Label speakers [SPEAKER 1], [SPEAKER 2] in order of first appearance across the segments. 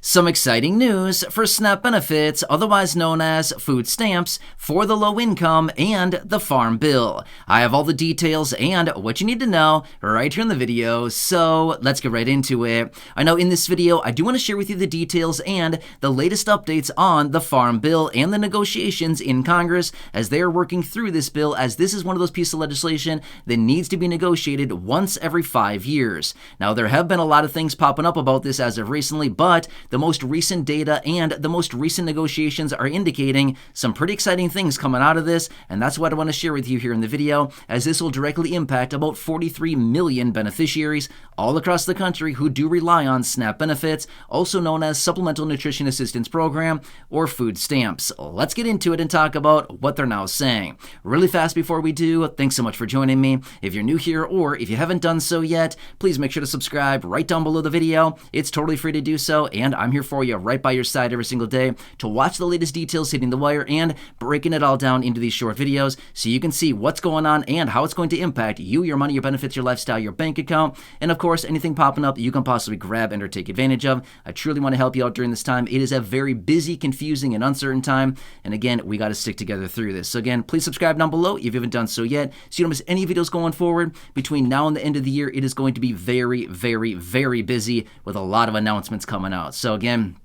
[SPEAKER 1] Some exciting news for SNAP benefits, otherwise known as food stamps, for the low income and the Farm Bill. I have all the details and what you need to know right here in the video, so let's get right into it. I know in this video, I do want to share with you the details and the latest updates on the Farm Bill and the negotiations in Congress as they are working through this bill, as this is one of those pieces of legislation that needs to be negotiated once every 5 years. Now, there have been a lot of things popping up about this as of recently, but the most recent data and the most recent negotiations are indicating some pretty exciting things coming out of this, and that's what I want to share with you here in the video, as this will directly impact about 43 million beneficiaries all across the country who do rely on SNAP benefits, also known as Supplemental Nutrition Assistance Program or food stamps. Let's get into it and talk about what they're now saying. Really fast before we do, thanks so much for joining me. If you're new here or if you haven't done so yet, please make sure to subscribe right down below the video. It's totally free to do so, and I'm here for you right by your side every single day to watch the latest details hitting the wire and breaking it all down into these short videos so you can see what's going on and how it's going to impact you, your money, your benefits, your lifestyle, your bank account, and of course anything popping up that you can possibly grab and or take advantage of. I truly want to help you out during this time. It is a very busy, confusing, and uncertain time, and again, we got to stick together through this. So again, please subscribe down below if you haven't done so yet so you don't miss any videos going forward. Between now and the end of the year, it is going to be very, very, very busy with a lot of announcements coming out. So again,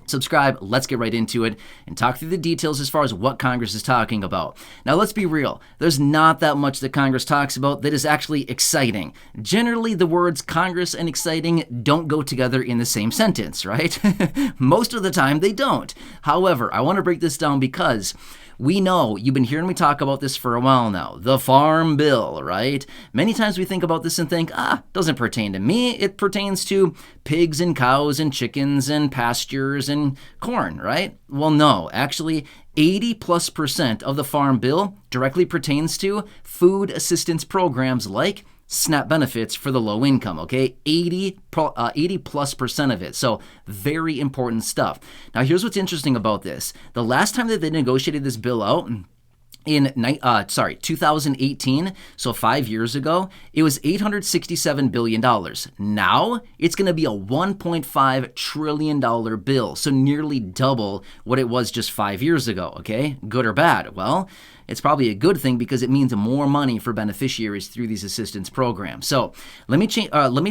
[SPEAKER 1] subscribe, let's get right into it and talk through the details as far as what Congress is talking about. Now, let's be real. There's not that much that Congress talks about that is actually exciting. Generally, the words Congress and exciting don't go together in the same sentence, right? Most of the time, they don't. However, I want to break this down because we know, you've been hearing me talk about this for a while now, the Farm Bill, right? Many times we think about this and think, doesn't pertain to me. It pertains to pigs and cows and chickens and pastures and corn, right? Well, no, actually, 80+% of the Farm Bill directly pertains to food assistance programs like SNAP benefits for the low income, okay? 80+% of it. So very important stuff. Now, here's what's interesting about this. The last time that they negotiated this bill out, in 2018, so 5 years ago, it was $867 billion. Now, it's going to be a $1.5 trillion bill, so nearly double what it was just 5 years ago, okay? Good or bad? Well, it's probably a good thing because it means more money for beneficiaries through these assistance programs. So let me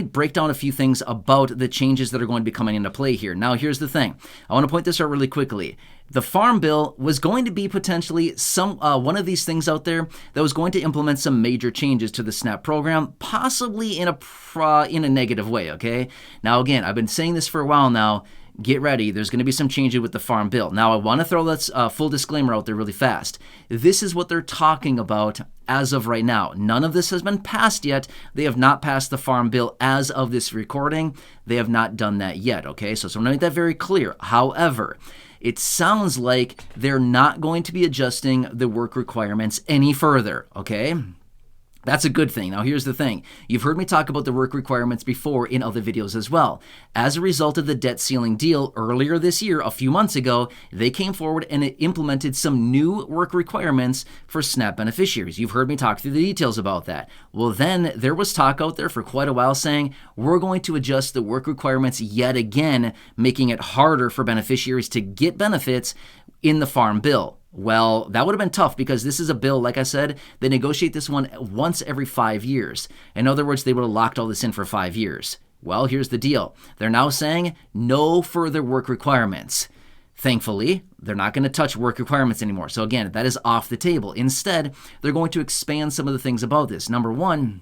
[SPEAKER 1] break down a few things about the changes that are going to be coming into play here. Now, here's the thing. I want to point this out really quickly. The Farm Bill was going to be potentially one of these things out there that was going to implement some major changes to the SNAP program, possibly in a negative way, okay? Now, again, I've been saying this for a while now. Get ready. There's going to be some changes with the Farm Bill. Now, I want to throw this full disclaimer out there really fast. This is what they're talking about as of right now. None of this has been passed yet. They have not passed the Farm Bill as of this recording. They have not done that yet, okay? So I'm going to make that very clear. However, it sounds like they're not going to be adjusting the work requirements any further, okay? That's a good thing. Now, here's the thing. You've heard me talk about the work requirements before in other videos as well. As a result of the debt ceiling deal earlier this year, a few months ago, they came forward and it implemented some new work requirements for SNAP beneficiaries. You've heard me talk through the details about that. Well, then there was talk out there for quite a while saying, we're going to adjust the work requirements yet again, making it harder for beneficiaries to get benefits in the Farm Bill. Well, that would have been tough because this is a bill, like I said, they negotiate this one once every 5 years. In other words, they would have locked all this in for 5 years. Well, here's the deal. They're now saying no further work requirements. Thankfully, they're not going to touch work requirements anymore. So again, that is off the table. Instead, they're going to expand some of the things about this. Number one,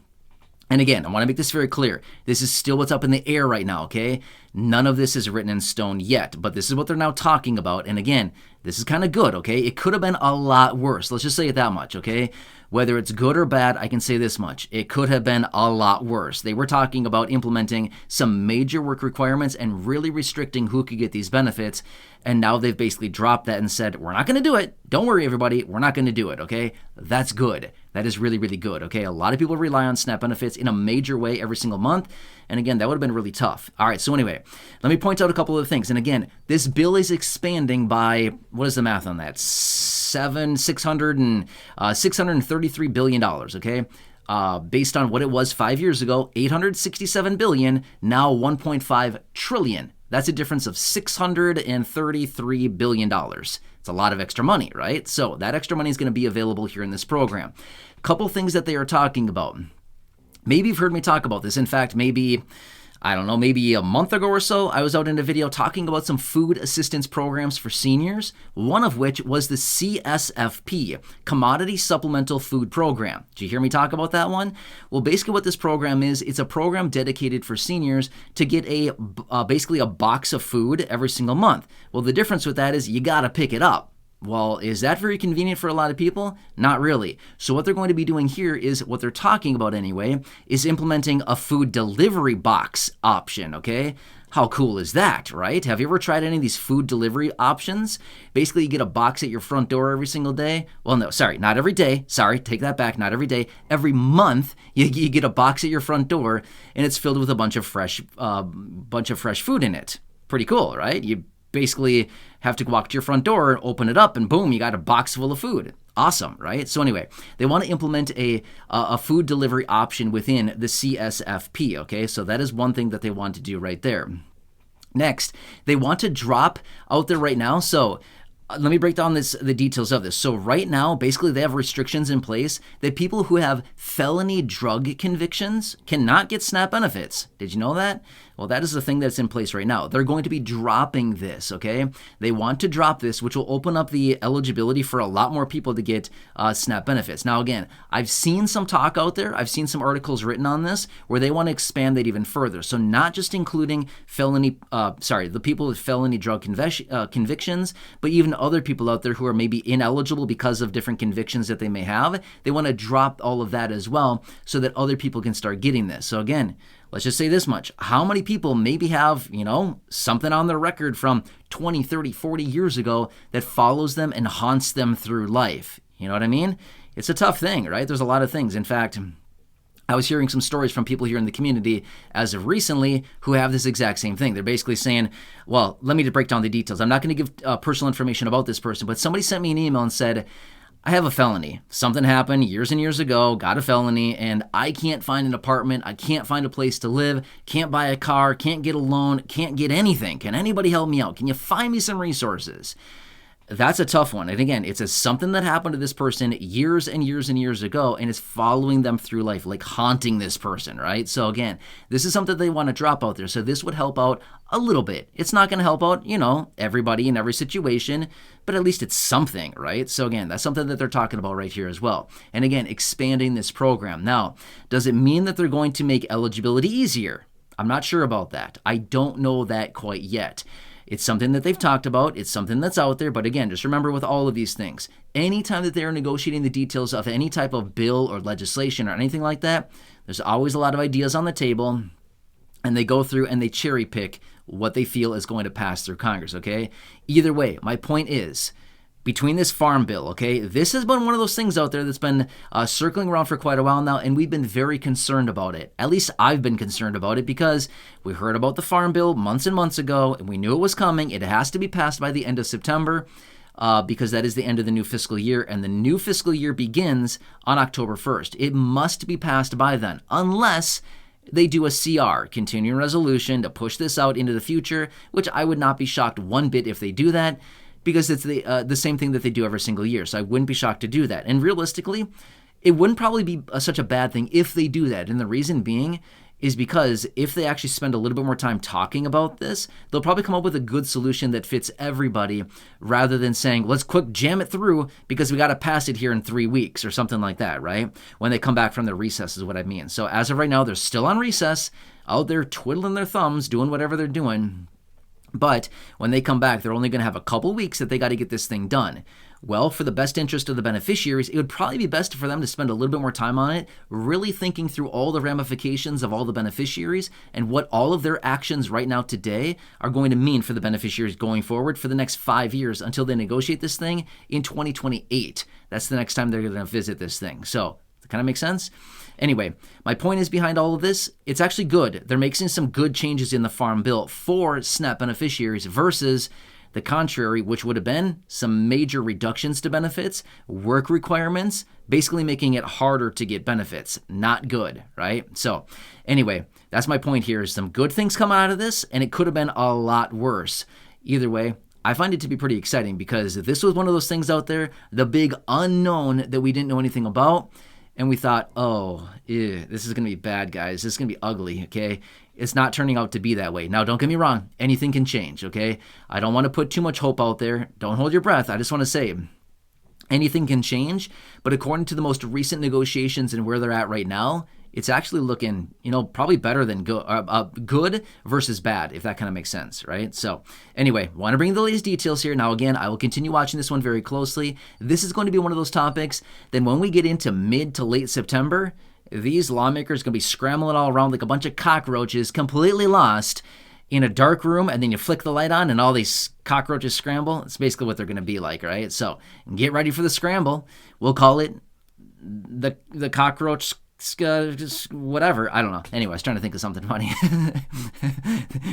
[SPEAKER 1] and again, I want to make this very clear. This is still what's up in the air right now, okay? None of this is written in stone yet, but this is what they're now talking about. And again, this is kind of good, okay? It could have been a lot worse. Let's just say it that much, okay? Whether it's good or bad, I can say this much. It could have been a lot worse. They were talking about implementing some major work requirements and really restricting who could get these benefits. And now they've basically dropped that and said, we're not going to do it. Don't worry, everybody. We're not going to do it, okay? That's good. That is really, really good, okay? A lot of people rely on SNAP benefits in a major way every single month. And again, that would have been really tough. All right, so anyway, let me point out a couple of things. And again, this bill is expanding by, what is the math on that? $633 billion, okay? Based on what it was 5 years ago, $867 billion, now $1.5 trillion. That's a difference of $633 billion. It's a lot of extra money, right? So that extra money is going to be available here in this program. Couple things that they are talking about. Maybe you've heard me talk about this. In fact, maybe a month ago or so, I was out in a video talking about some food assistance programs for seniors, one of which was the CSFP, Commodity Supplemental Food Program. Did you hear me talk about that one? Well, basically what this program is, it's a program dedicated for seniors to get basically a box of food every single month. Well, the difference with that is you got to pick it up. Well, is that very convenient for a lot of people? Not really. So what they're going to be doing here is, what they're talking about anyway, is implementing a food delivery box option, okay? How cool is that, right? Have you ever tried any of these food delivery options? Basically, you get a box at your front door every single day. Well, no, sorry, not every day. Sorry, take that back, not every day. Every month, you get a box at your front door, and it's filled with a bunch of fresh food in it. Pretty cool, right? You basically have to walk to your front door, open it up, and boom, you got a box full of food. Awesome, right? So anyway, they want to implement a food delivery option within the CSFP, okay? So that is one thing that they want to do right there. Next, they want to drop out there right now. So let me break down the details of this. So right now, basically, they have restrictions in place that people who have felony drug convictions cannot get SNAP benefits. Did you know that? Well, that is the thing that's in place right now. They're going to be dropping this, okay? They want to drop this, which will open up the eligibility for a lot more people to get SNAP benefits. Now, again, I've seen some talk out there. I've seen some articles written on this where they want to expand that even further. So not just including the people with felony drug convictions, but even other people out there who are maybe ineligible because of different convictions that they may have. They want to drop all of that as well so that other people can start getting this. So again, let's just say this much. How many people maybe have, something on their record from 20, 30, 40 years ago that follows them and haunts them through life? You know what I mean? It's a tough thing, right? There's a lot of things. In fact, I was hearing some stories from people here in the community as of recently who have this exact same thing. They're basically saying, well, let me just break down the details. I'm not going to give personal information about this person, but somebody sent me an email and said, I have a felony. Something happened years and years ago, got a felony, and I can't find an apartment. I can't find a place to live, can't buy a car, can't get a loan, can't get anything. Can anybody help me out? Can you find me some resources? That's a tough one. And again, it's something that happened to this person years and years and years ago, and it's following them through life, like haunting this person, right? So again, this is something they want to drop out there. So this would help out a little bit. It's not going to help out, everybody in every situation, but at least it's something, right? So again, that's something that they're talking about right here as well. And again, expanding this program. Now, does it mean that they're going to make eligibility easier? I'm not sure about that. I don't know that quite yet. It's something that they've talked about. It's something that's out there. But again, just remember with all of these things, anytime that they're negotiating the details of any type of bill or legislation or anything like that, there's always a lot of ideas on the table, and they go through and they cherry pick what they feel is going to pass through Congress, okay? Either way, my point is, between this farm bill, okay, this has been one of those things out there that's been circling around for quite a while now, and we've been very concerned about it. At least I've been concerned about it because we heard about the farm bill months and months ago, and we knew it was coming. It has to be passed by the end of September because that is the end of the new fiscal year, and the new fiscal year begins on October 1st. It must be passed by then, unless they do a CR, continuing resolution, to push this out into the future, which I would not be shocked one bit if they do that, because it's the same thing that they do every single year. So I wouldn't be shocked to do that. And realistically, it wouldn't probably be such a bad thing if they do that. And the reason being is because if they actually spend a little bit more time talking about this, they'll probably come up with a good solution that fits everybody rather than saying, let's quick jam it through because we got to pass it here in 3 weeks or something like that, right? When they come back from their recess is what I mean. So as of right now, they're still on recess, out there twiddling their thumbs, doing whatever they're doing. But when they come back, they're only going to have a couple weeks that they got to get this thing done. Well, for the best interest of the beneficiaries, it would probably be best for them to spend a little bit more time on it, really thinking through all the ramifications of all the beneficiaries and what all of their actions right now today are going to mean for the beneficiaries going forward for the next 5 years until they negotiate this thing in 2028. That's the next time they're going to visit this thing. So, does that kind of make sense? Anyway, my point is behind all of this, it's actually good. They're making some good changes in the Farm Bill for SNAP beneficiaries versus the contrary, which would have been some major reductions to benefits, work requirements, basically making it harder to get benefits. Not good, right? So anyway, that's my point here is some good things come out of this, and it could have been a lot worse. Either way, I find it to be pretty exciting because this was one of those things out there, the big unknown that we didn't know anything about. And we thought, oh, this is going to be bad, guys. This is going to be ugly, okay? It's not turning out to be that way. Now, don't get me wrong. Anything can change, okay? I don't want to put too much hope out there. Don't hold your breath. I just want to say anything can change. But according to the most recent negotiations and where they're at right now, it's actually looking, probably better than good versus bad, if that kind of makes sense, right? So anyway, want to bring the latest details here. Now, again, I will continue watching this one very closely. This is going to be one of those topics. Then when we get into mid to late September, these lawmakers are going to be scrambling all around like a bunch of cockroaches, completely lost in a dark room, and then you flick the light on and all these cockroaches scramble. It's basically what they're going to be like, right? So get ready for the scramble. We'll call it the cockroach whatever. I don't know. Anyway, I was trying to think of something funny.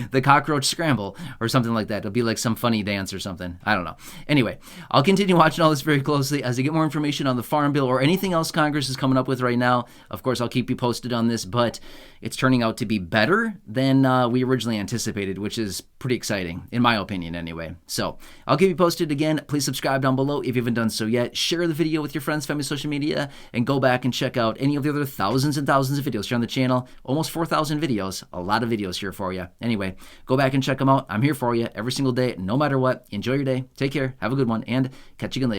[SPEAKER 1] The cockroach scramble or something like that. It'll be like some funny dance or something. I don't know. Anyway, I'll continue watching all this very closely as I get more information on the Farm Bill or anything else Congress is coming up with right now. Of course, I'll keep you posted on this, but it's turning out to be better than we originally anticipated, which is pretty exciting, in my opinion anyway. So I'll keep you posted again. Please subscribe down below if you haven't done so yet. Share the video with your friends, family, social media, and go back and check out any of the other thousands and thousands of videos here on the channel. Almost 4,000 videos. A lot of videos here for you. Anyway, go back and check them out. I'm here for you every single day, no matter what. Enjoy your day. Take care. Have a good one, and catch you again later.